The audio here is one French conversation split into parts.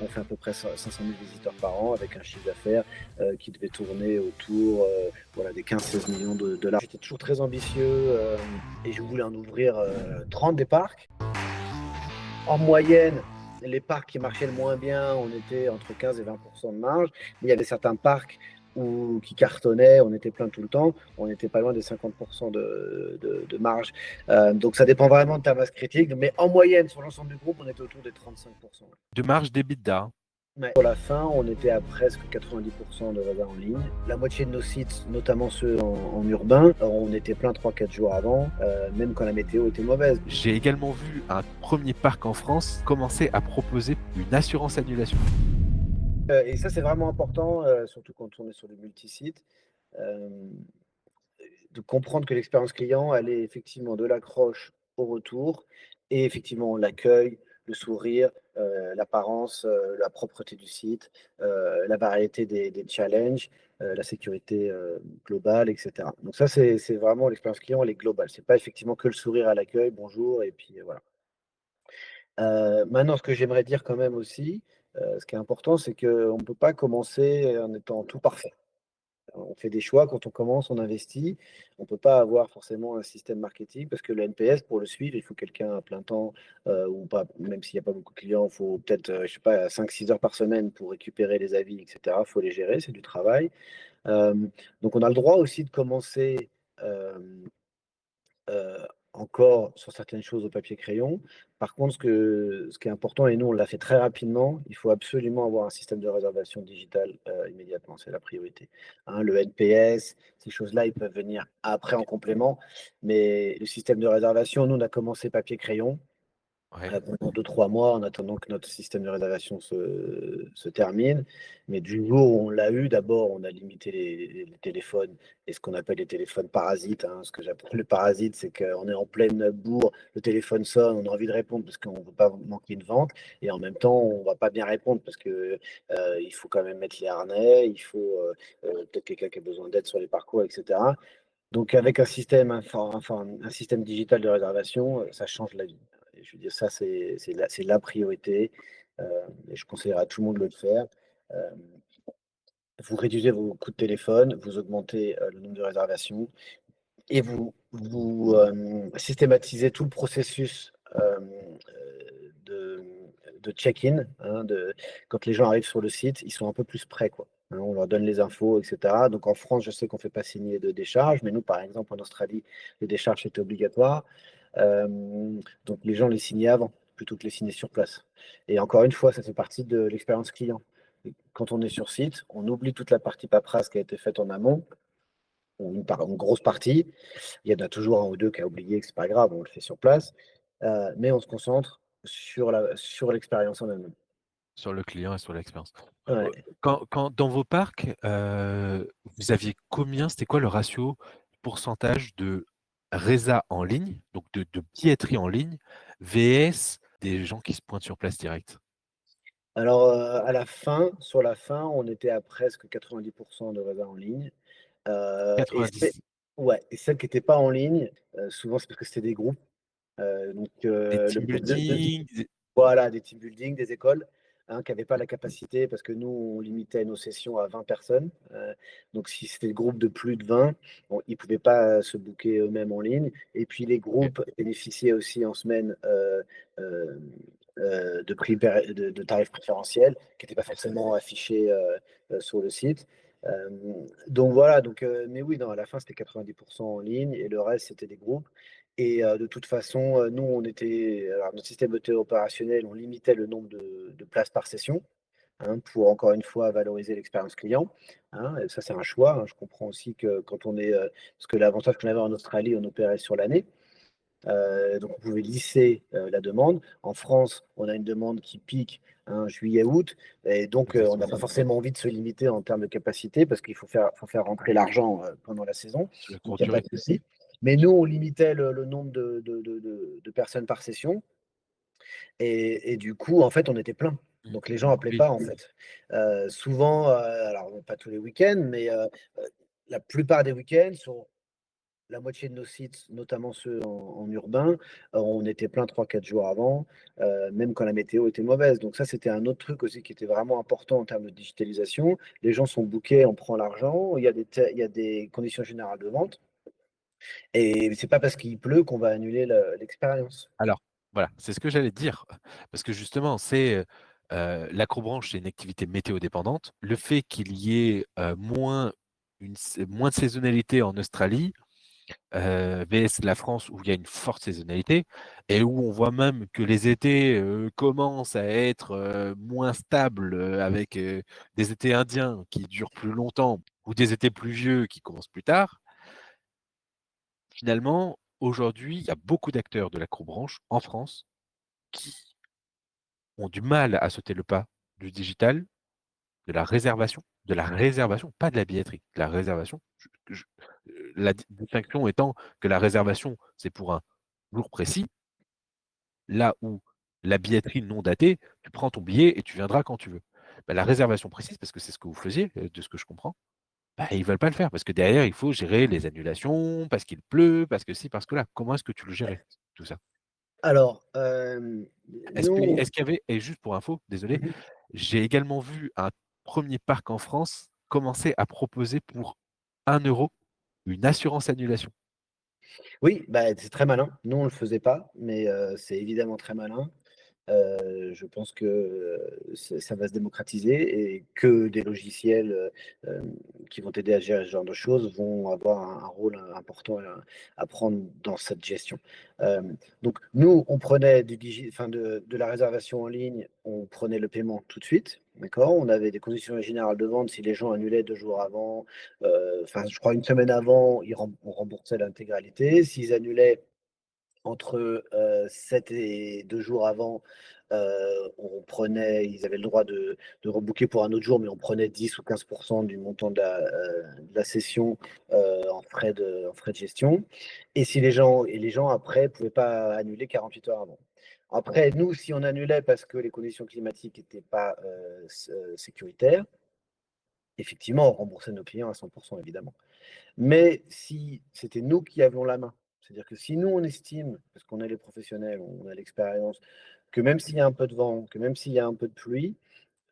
On fait à peu près 500 000 visiteurs par an avec un chiffre d'affaires qui devait tourner autour voilà, des 15-16 millions de dollars. J'étais toujours très ambitieux et je voulais en ouvrir 30 des parcs. En moyenne, les parcs qui marchaient le moins bien, on était entre 15 et 20% de marge. Mais il y avait certains parcs qui cartonnaient, on était plein tout le temps, on n'était pas loin des 50% de marge. Donc ça dépend vraiment de ta masse critique. Mais en moyenne, sur l'ensemble du groupe, on était autour des 35%. De marge d'EBITDA. Ouais. Pour la fin, on était à presque 90% de réserves en ligne. La moitié de nos sites, notamment ceux en urbain, on était plein 3-4 jours avant, même quand la météo était mauvaise. J'ai également vu un premier parc en France commencer à proposer une assurance annulation. Et ça, c'est vraiment important, surtout quand on est sur des multisites, euh, de comprendre que l'expérience client, elle est effectivement de l'accroche au retour et effectivement l'accueil, le sourire, l'apparence, la propreté du site, la variété des challenges, la sécurité globale, etc. Donc ça, c'est vraiment l'expérience client, elle est globale. C'est pas effectivement que le sourire à l'accueil, bonjour, et puis voilà. Maintenant, ce que j'aimerais dire quand même aussi, ce qui est important, c'est qu'on ne peut pas commencer en étant tout parfait. On fait des choix quand on commence, on investit. On ne peut pas avoir forcément un système marketing parce que le NPS, pour le suivre, il faut quelqu'un à plein temps ou pas, même s'il n'y a pas beaucoup de clients, il faut peut-être, je sais pas, 5-6 heures par semaine pour récupérer les avis, etc. Il faut les gérer, c'est du travail. Euh, donc, on a le droit aussi de commencer euh, euh, encore sur certaines choses au papier crayon. Par contre, ce qui est important, et nous on l'a fait très rapidement, il faut absolument avoir un système de réservation digitale immédiatement, c'est la priorité. Hein, le NPS, ces choses-là, ils peuvent venir après en complément, mais le système de réservation, nous on a commencé papier crayon Ouais. pendant 2-3 mois en attendant que notre système de réservation se termine. Mais du jour où on l'a eu, d'abord, on a limité les téléphones et ce qu'on appelle les téléphones parasites. Hein. Ce que j'appelle le parasite, c'est qu'on est en pleine bourre, le téléphone sonne, on a envie de répondre parce qu'on ne veut pas manquer de vente et en même temps, on ne va pas bien répondre parce que il faut quand même mettre les harnais, il faut peut-être quelqu'un qui a besoin d'aide sur les parcours, etc. Donc avec un système, un système digital de réservation, ça change la vie. Et je veux dire, ça, c'est la priorité. Et je conseillerais à tout le monde de le faire. Euh, Vous réduisez vos coûts de téléphone, vous augmentez le nombre de réservations et vous systématisez tout le processus de, de check-in. Hein, quand les gens arrivent sur le site, ils sont un peu plus prêts, quoi. Hein, on leur donne les infos, etc. Donc en France, je sais qu'on ne fait pas signer de décharge, mais nous, par exemple, en Australie, les décharges étaient obligatoires. Euh, donc les gens les signaient avant, plutôt que les signer sur place. Et encore une fois, ça fait partie de l'expérience client. Quand on est sur site, on oublie toute la partie paperasse qui a été faite en amont, ou une grosse partie. Il y en a toujours un ou deux qui a oublié, que c'est pas grave, on le fait sur place. Mais on se concentre sur l'expérience en elle-même. Sur le client et sur l'expérience. Ouais. Quand dans vos parcs, vous aviez combien, c'était quoi le ratio, pourcentage de résa en ligne, donc de billetterie en ligne, vs des gens qui se pointent sur place direct? Alors, sur la fin, on était à presque 90% de réserves en ligne. Et 90. ouais, et celles qui n'étaient pas en ligne, souvent c'est parce que c'était des groupes. Donc, Des le team but building, voilà, des team building, des écoles, hein, qui n'avaient pas la capacité, parce que nous, on limitait nos sessions à 20 personnes. Donc, si c'était le groupe de plus de 20, bon, ils ne pouvaient pas se booker eux-mêmes en ligne. Et puis, les OK. groupes bénéficiaient aussi en semaine euh, de tarifs préférentiels qui n'étaient pas forcément affichés sur le site. Euh, donc voilà, mais oui, non, à la fin, c'était 90% en ligne et le reste, c'était des groupes. Et de toute façon, nous, alors, notre système était opérationnel, on limitait le nombre de places par session, hein, pour encore une fois valoriser l'expérience client. Hein, et ça, c'est un choix. Hein. Je comprends aussi que quand on est, parce que l'avantage qu'on avait en Australie, on opérait sur l'année. Donc, on pouvait lisser la demande. En France, on a une demande qui pique, hein, juillet-août, et donc on n'a Exactement. pas forcément envie de se limiter en termes de capacité parce qu'il faut faire rentrer l'argent pendant la saison. Sur la Donc, courte il n'y a pas durée. de souci. Mais nous, on limitait le nombre de personnes par session, et du coup, en fait, on était plein. Mmh. Donc, les gens appelaient Oui. pas, en fait. Souvent, alors pas tous les week-ends, mais la plupart des week-ends, la moitié de nos sites, notamment ceux en urbain, on était plein 3-4 jours avant, même quand la météo était mauvaise. Donc ça, c'était un autre truc aussi qui était vraiment important en termes de digitalisation. Les gens sont bookés, on prend l'argent, il y a des conditions générales de vente et c'est pas parce qu'il pleut qu'on va annuler l'expérience. Alors, voilà, c'est ce que j'allais te dire, parce que justement, l'acrobranche, c'est une activité météo dépendante. Le fait qu'il y ait, moins de saisonnalité en Australie, vs la France où il y a une forte saisonnalité et où on voit même que les étés, commencent à être, moins stables, avec, des étés indiens qui durent plus longtemps ou des étés pluvieux qui commencent plus tard. Finalement, aujourd'hui, il y a beaucoup d'acteurs de l'acrobranche en France qui ont du mal à sauter le pas du digital, de la réservation, pas de la billetterie, de la réservation. La distinction étant que la réservation, c'est pour un jour précis, là où la billetterie non datée, tu prends ton billet et tu viendras quand tu veux. Bah, la réservation précise, parce que c'est ce que vous faisiez, de ce que je comprends, bah, ils veulent pas le faire parce que derrière, il faut gérer les annulations, parce qu'il pleut, parce que ci, parce que là. Comment est-ce que tu le gérais, tout ça? Alors, nous Est-ce qu'il y avait, et juste pour info, désolé, mmh j'ai également vu un premier parc en France commencer à proposer pour 1 € une assurance annulation. oui, bah, c'est très malin. Nous, on le faisait pas, mais c'est évidemment très malin. Je pense que, ça va se démocratiser et que des logiciels, qui vont t'aider à gérer ce genre de choses vont avoir un rôle important à prendre dans cette gestion. Donc nous, on prenait de la réservation en ligne, on prenait le paiement tout de suite, d'accord? On avait des conditions générales de vente si les gens annulaient 2 jours avant, enfin, je crois une semaine avant, on remboursait l'intégralité. S'ils annulaient entre, 7 et 2 jours avant, ils avaient le droit de rebooker pour un autre jour, mais on prenait 10 ou 15 du montant de la session, en frais de gestion et si les gens après pouvaient pas annuler 48 heures avant. Après nous, si on annulait parce que les conditions climatiques étaient pas, sécuritaires, effectivement, on remboursait nos clients à 100 évidemment. Mais si c'était nous qui avions la main, c'est-à-dire que si nous on estime, parce qu'on est les professionnels, on a l'expérience, que même s'il y a un peu de vent, que même s'il y a un peu de pluie,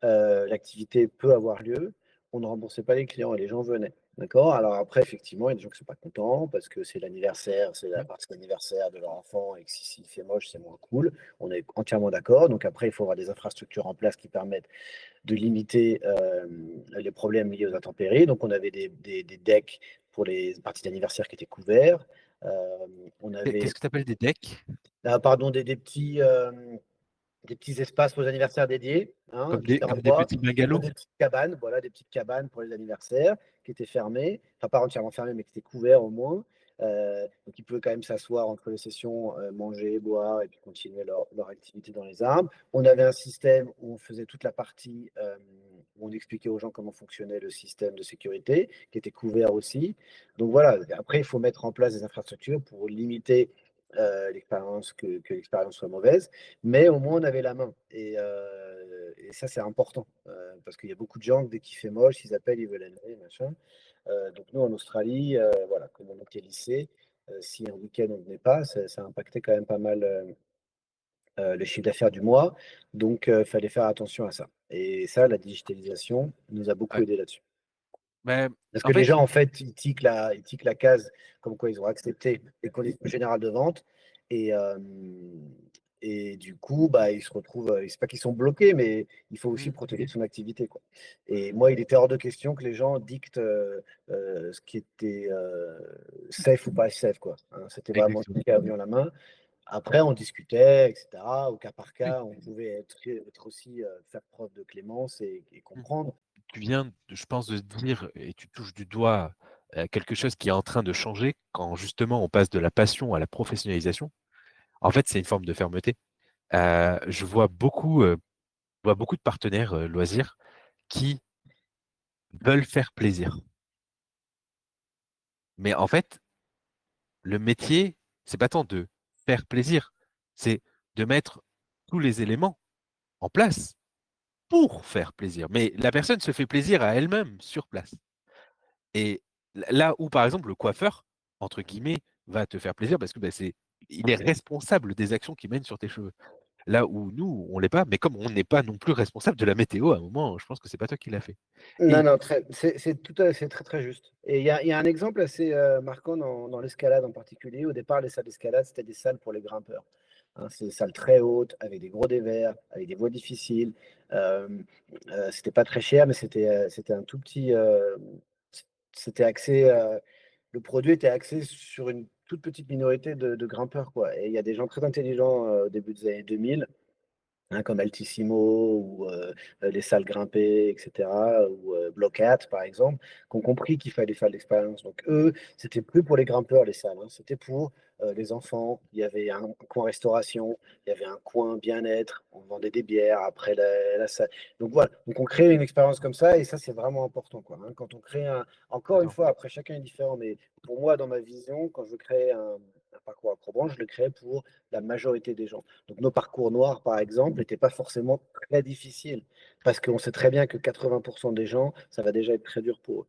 l'activité peut avoir lieu, on ne remboursait pas les clients et les gens venaient. D'accord? Alors après, effectivement, il y a des gens qui ne sont pas contents parce que c'est l'anniversaire, c'est la Mmh. partie d'anniversaire de leur enfant et que si s'il fait moche, c'est moins cool. On est entièrement d'accord. Donc après, il faut avoir des infrastructures en place qui permettent de limiter, les problèmes liés aux intempéries. Donc on avait des decks pour les parties d'anniversaire qui étaient couverts. On avait Qu'est-ce que tu appelles des decks? ah pardon, des petits espaces pour les anniversaires dédiés, hein, qui étaient en Comme des bois, petits comme bungalows? des petites cabanes, voilà, des petites cabanes pour les anniversaires qui étaient fermées, enfin pas entièrement fermées, mais qui étaient couverts au moins. Donc ils pouvaient quand même s'asseoir entre les sessions, manger, boire et puis continuer leur activité dans les arbres. On avait un système où on faisait toute la partie, où on expliquait aux gens comment fonctionnait le système de sécurité, qui était couvert aussi. Donc voilà, après il faut mettre en place des infrastructures pour limiter, que l'expérience soit mauvaise. Mais au moins, on avait la main et ça, c'est important, parce qu'il y a beaucoup de gens que dès qu'il fait moche, ils appellent, ils veulent annuler, machin. Donc nous, en Australie, voilà, comme on était lycée, si un week-end on ne venait pas, ça impactait quand même pas mal, le chiffre d'affaires du mois. Donc il fallait faire attention à ça et ça, la digitalisation nous a beaucoup Ouais. aidé là-dessus. Bah, Parce que en les fait, gens, en fait, ils tiquent la case comme quoi ils ont accepté les conditions générales de vente et du coup, bah, ils se retrouvent, c'est pas qu'ils sont bloqués, mais il faut aussi mmh, protéger son activité, quoi. Et moi, il était hors de question que les gens dictent, ce qui était, safe ou pas safe, quoi, hein. C'était vraiment exactement. nous qui avions la main. Après, on discutait et cetera, au cas par Oui. cas, on pouvait être aussi, faire preuve de clémence et Mmh. comprendre. Tu viens de je pense de dire et tu touches du doigt, quelque chose qui est en train de changer quand justement on passe de la passion à la professionnalisation. En fait, c'est une forme de fermeté. Je vois beaucoup de partenaires, loisirs qui veulent faire plaisir. Mais en fait, le métier, c'est pas tant de faire plaisir, c'est de mettre tous les éléments en place pour faire plaisir. Mais la personne se fait plaisir à elle-même sur place. Et là où, par exemple, le coiffeur entre guillemets, va te faire plaisir parce que, bah, il est responsable des actions qu'il mène sur tes cheveux. Là où nous, on l'est pas, mais comme on n'est pas non plus responsable de la météo, à un moment, je pense que c'est pas toi qui l'as fait. Non, Et non, c'est très, très juste et il y a un exemple assez, marquant dans l'escalade en particulier. Au départ, les salles d'escalade, c'était des salles pour les grimpeurs, hein. C'est des salles très hautes, avec des gros dévers, avec des voies difficiles. Hem, C'était pas très cher, mais c'était un tout petit, c'était axé, le produit était axé sur une toute petite minorité de grimpeurs, quoi, et il y a des gens très intelligents, au début des années 2000, hein, comme Altissimo ou les salles grimpées et cetera, ou Blockat par exemple, qui ont compris qu'il fallait faire de l'expérience. Donc eux, c'était plus pour les grimpeurs les salles, hein, c'était pour, les enfants. Il y avait un coin restauration, il y avait un coin bien-être, on vendait des bières après la salle. Donc voilà, donc on crée une expérience comme ça et ça c'est vraiment important, quoi, hein. Quand on crée encore une attends, fois, après chacun est différent, mais pour moi dans ma vision, quand je crée un parcours Acrobranche, je le crée pour la majorité des gens. Donc nos parcours noirs, par exemple, n'étaient pas forcément très difficiles, parce qu'on sait très bien que 80 des gens, ça va déjà être très dur pour eux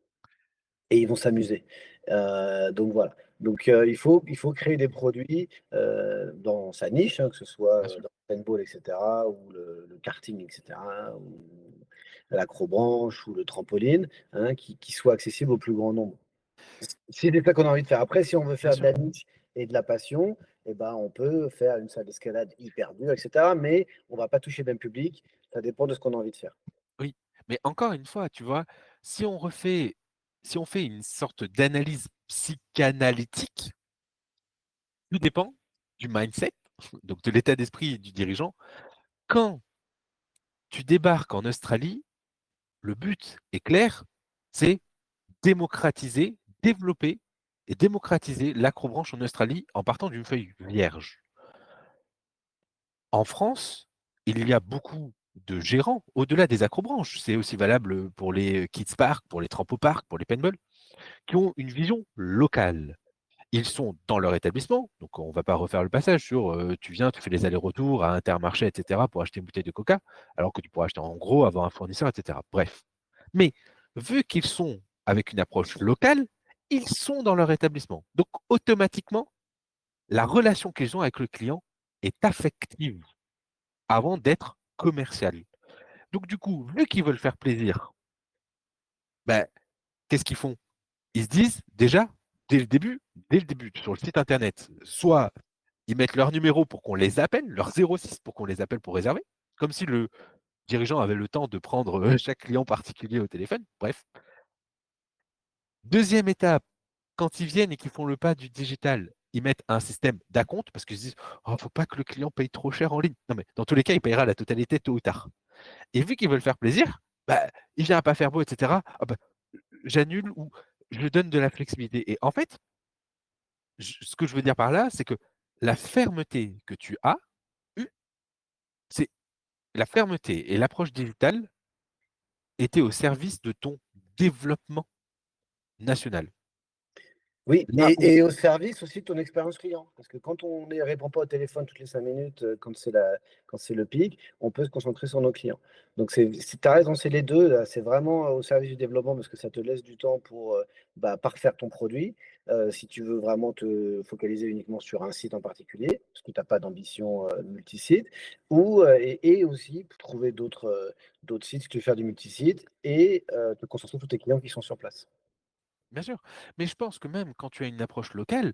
et ils vont s'amuser. Donc voilà. Donc il faut créer des produits, dans sa niche, hein, que ce soit, bien sûr. dans le paintball et cetera ou le karting et cetera ou l'acrobranche ou le trampoline, hein, qui soient accessibles au plus grand nombre. C'est ça qu'on a envie de faire. Après, si on veut Bien faire de sûr. la niche et de la passion, eh ben, on peut faire une salle d'escalade hyper dure, et cetera, mais on va pas toucher le même public. Ça dépend de ce qu'on a envie de faire. Oui, mais encore une fois, tu vois, si on refait si on fait une sorte d'analyse psychanalytique, tout dépend du mindset, donc de l'état d'esprit du dirigeant. Quand tu débarques en Australie, le but est clair, c'est démocratiser, développer et démocratiser l'acrobranche en Australie en partant d'une feuille vierge. En France, il y a beaucoup de gérants au-delà des acrobranches. C'est aussi valable pour les kids parks, pour les trampoparks, pour les paintball, qui ont une vision locale. Ils sont dans leur établissement, donc on ne va pas refaire le passage sur tu viens, tu fais les allers-retours à Intermarché, etc., pour acheter une bouteille de coca, alors que tu pourrais acheter en gros, avoir un fournisseur, etc. Bref. Mais vu qu'ils sont avec une approche locale, ils sont dans leur établissement. Donc automatiquement, la relation qu'ils ont avec le client est affective avant d'être commerciale. Donc du coup, vu qu'ils veulent faire plaisir, ben, qu'est-ce qu'ils font? Ils se disent déjà, dès le début, sur le site internet, soit ils mettent leur numéro pour qu'on les appelle, leur 06 pour qu'on les appelle pour réserver, comme si le dirigeant avait le temps de prendre chaque client particulier au téléphone. Bref. Deuxième étape, quand ils viennent et qu'ils font le pas du digital, ils mettent un système d'acompte parce qu'ils se disent oh, faut pas que le client paye trop cher en ligne. Non, mais dans tous les cas, il payera la totalité tôt ou tard. Et vu qu'ils veulent faire plaisir, bah, il vient à pas faire beau, etc. Ah bah, j'annule ou je donne de la flexibilité. Et en fait, ce que je veux dire par là, c'est que la fermeté que tu as eue, c'est la fermeté et l'approche digitale étaient au service de ton développement national. Oui, Là où, et au service aussi de ton expérience client. Parce que quand on ne répond pas au téléphone toutes les 5 minutes, quand c'est le pic, on peut se concentrer sur nos clients. Donc tu as raison, c'est les 2 là, c'est vraiment au service du développement parce que ça te laisse du temps pour, bah, parfaire ton produit, si tu veux vraiment te focaliser uniquement sur un site en particulier, parce que tu as pas d'ambition, multisite ou, et aussi pour trouver d'autres sites si tu veux faire du multisite et te concentrer sur tes clients qui sont sur place. bien sûr, mais je pense que même quand tu as une approche locale,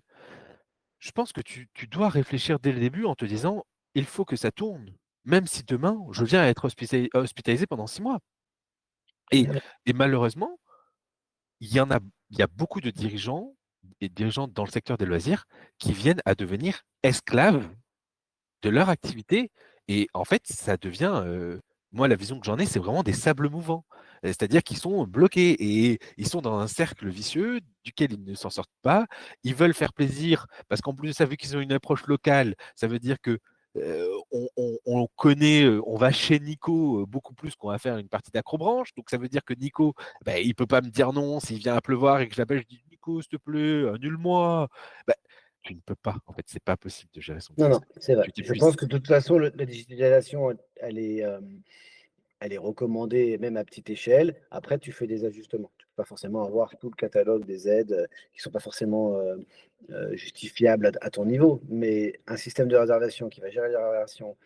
je pense que tu dois réfléchir dès le début en te disant il faut que ça tourne, même si demain je viens à être hospitalisé pendant 6 mois. Et, et malheureusement, il y en a, il y a beaucoup de dirigeants et dirigeantes dans le secteur des loisirs qui viennent à devenir esclaves de leur activité et en fait, ça devient, moi la vision que j'en ai, c'est vraiment des sables mouvants. C'est-à-dire qu'ils sont bloqués et ils sont dans un cercle vicieux duquel ils ne s'en sortent pas. Ils veulent faire plaisir parce qu'en plus de ça, vu qu'ils ont une approche locale, ça veut dire que, on connaît, on va chez Nico, beaucoup plus qu'on va faire une partie d'acrobranche. Donc ça veut dire que Nico, bah, il peut pas me dire non s'il vient à pleuvoir et que je l'appelle, je dis: «Nico, s'il te plaît, annule-moi». Bah, tu ne peux pas, en fait, c'est pas possible de gérer son Non, business non, comme ça. c'est vrai. Tu Je t'épuises. pense que de toute façon, la digitalisation, elle est recommandée même à petite échelle. Après, tu fais des ajustements. pas forcément avoir tout le catalogue des aides, qui sont pas forcément, justifiables à ton niveau. Mais un système de réservation qui va gérer les réservations,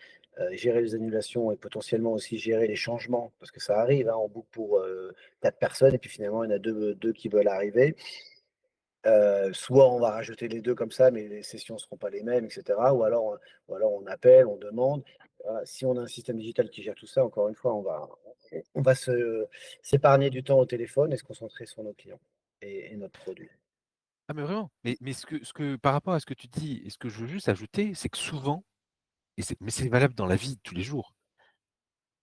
gérer les annulations et potentiellement aussi gérer les changements, parce que ça arrive, hein, on book pour, 4 personnes et puis finalement il y en a deux qui veulent arriver. Soit on va rajouter les 2 comme ça, mais les sessions ne seront pas les mêmes et cetera, ou alors on appelle, on demande. Voilà, si on a un système digital qui gère tout ça, encore une fois, on va s'épargner du temps au téléphone et se concentrer sur nos clients et notre produit. Ah mais vraiment, mais ce que par rapport à ce que tu dis et ce que je veux juste ajouter, c'est que souvent mais c'est valable dans la vie de tous les jours,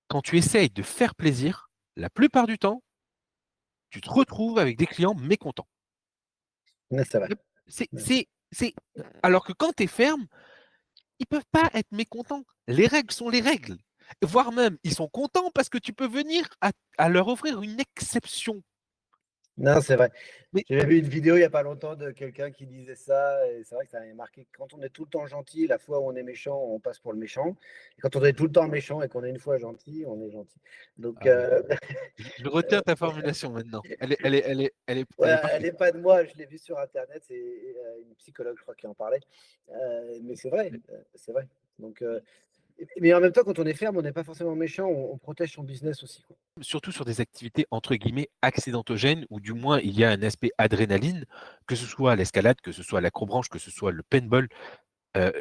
quand tu essayes de faire plaisir, la plupart du temps, tu te retrouves avec des clients mécontents. Ouais, c'est vrai. C'est Ouais. c'est c'est alors que quand tu es ferme, ils peuvent pas être mécontents. Les règles sont les règles. Voire même, ils sont contents parce que tu peux venir à leur offrir une exception. Non, c'est vrai. Mais J'avais vu une vidéo il y a pas longtemps de quelqu'un qui disait ça et c'est vrai que ça m'avait marqué. Quand on est tout le temps gentil, la fois où on est méchant, on passe pour le méchant. Et quand on est tout le temps méchant et qu'on est une fois gentil, on est gentil. Donc, ah oui, je retiens ta formulation maintenant. ouais, Elle est elle parfaite. est pas de moi, je l'ai vue sur internet, c'est, une psychologue, je crois, qui en parlait. Mais c'est vrai. Donc, mais en même temps, quand on est ferme, on n'est pas forcément méchant, on protège son business aussi, quoi. Surtout sur des activités entre guillemets «accidentogènes» ou du moins il y a un aspect adrénaline, que ce soit l'escalade, que ce soit l'acrobranche, que ce soit le paintball. Heu,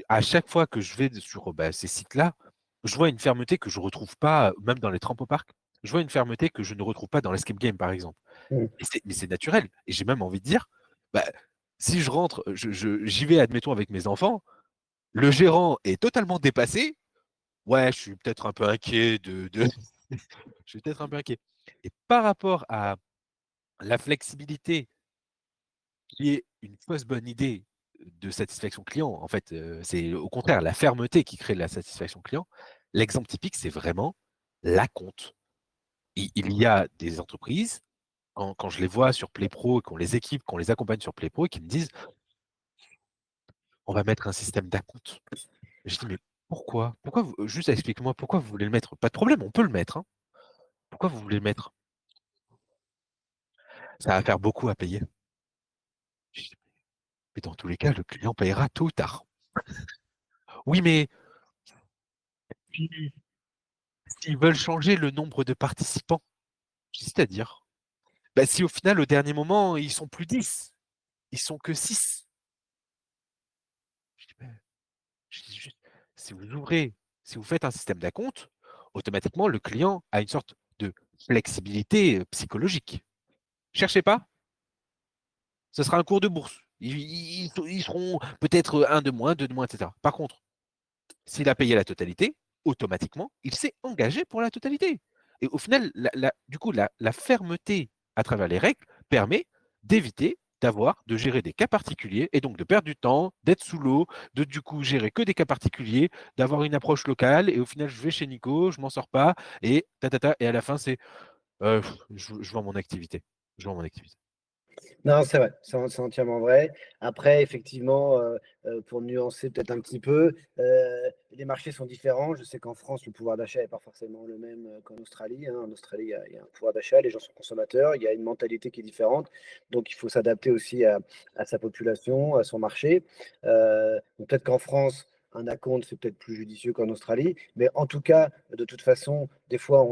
à chaque fois que je vais sur, ces sites-là, je vois une fermeté que je retrouve pas, même dans les trampoparks. Je vois une fermeté que je ne retrouve pas dans l'escape game, par exemple. Mmh. Mais c'est naturel et j'ai même envie de dire, bah, si je rentre, j'y vais admettons avec mes enfants, le gérant est totalement dépassé, ouais, je suis peut-être un peu inquiet de je suis peut-être un peu inquiet et par rapport à la flexibilité qui est une fausse bonne idée de satisfaction client, en fait, c'est au contraire la fermeté qui crée la satisfaction client. L'exemple typique, c'est vraiment l'acompte. Il y a des entreprises, quand je les vois sur PlayPro et qu'on les équipe, qu'on les accompagne sur PlayPro et qui me disent: «On va mettre un système d'acompte». Je dis: «Mais pourquoi? Pourquoi vous juste expliquez-moi pourquoi vous voulez le mettre?» «Pas de problème, on peut le mettre, hein. Pourquoi vous voulez le mettre?» «Ça va faire beaucoup à payer». Je dis: «Mais dans tous les cas, le client payera tôt ou tard». «Oui, mais si s'ils veulent changer le nombre de participants». Je dis: «C'est-à-dire?» «Bah, si au final, au dernier moment, ils sont plus 10, ils sont que 6». Je dis: «Beh», je dis juste: «Si vous ouvrez si vous faites un système d'acompte, automatiquement, le client a une sorte de flexibilité, psychologique. Cherchez pas, ce sera un cours de bourse. Ils seront peut-être, 1 de moins, 2 de moins et cetera. Par contre, s'il a payé la totalité, automatiquement, il s'est engagé pour la totalité. Et au final, du coup, la fermeté à travers les règles permet d'éviter de gérer des cas particuliers et donc de perdre du temps, d'être sous l'eau, de du coup gérer que des cas particuliers, d'avoir une approche locale et au final, je vais chez Nico, je m'en sors pas et et à la fin, c'est je vends mon activité. Je vends mon activité. Non, c'est vrai, c'est entièrement vrai. Après, effectivement, pour nuancer peut-être un petit peu, les marchés sont différents. Je sais qu'en France, le pouvoir d'achat n'est pas forcément le même, qu'en Australie, hein. En Australie, il y a un pouvoir d'achat, les gens sont consommateurs, il y a une mentalité qui est différente, donc il faut s'adapter aussi à sa population, à son marché. Donc peut-être qu'en France, un acompte, c'est peut-être plus judicieux qu'en Australie, mais en tout cas, de toute façon, des fois,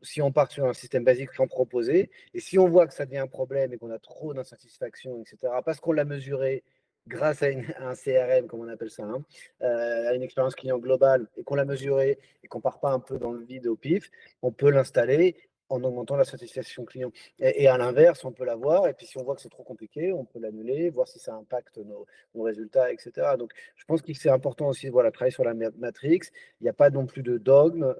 si on part sur un système basique sans proposer, et si on voit que ça devient un problème et qu'on a trop d'insatisfaction, et cetera, parce qu'on l'a mesuré grâce à un CRM, comme on appelle ça, hein, à une expérience client globale, et qu'on l'a mesuré et qu'on ne part pas un peu dans le vide au pif, on peut l'installer en augmentant la satisfaction client. Et à l'inverse, on peut l'avoir, et puis si on voit que c'est trop compliqué, on peut l'annuler, voir si ça impacte nos résultats, et cetera. Donc, je pense que c'est important aussi, voilà, travailler sur la matrix. Il n'y a pas non plus de dogme.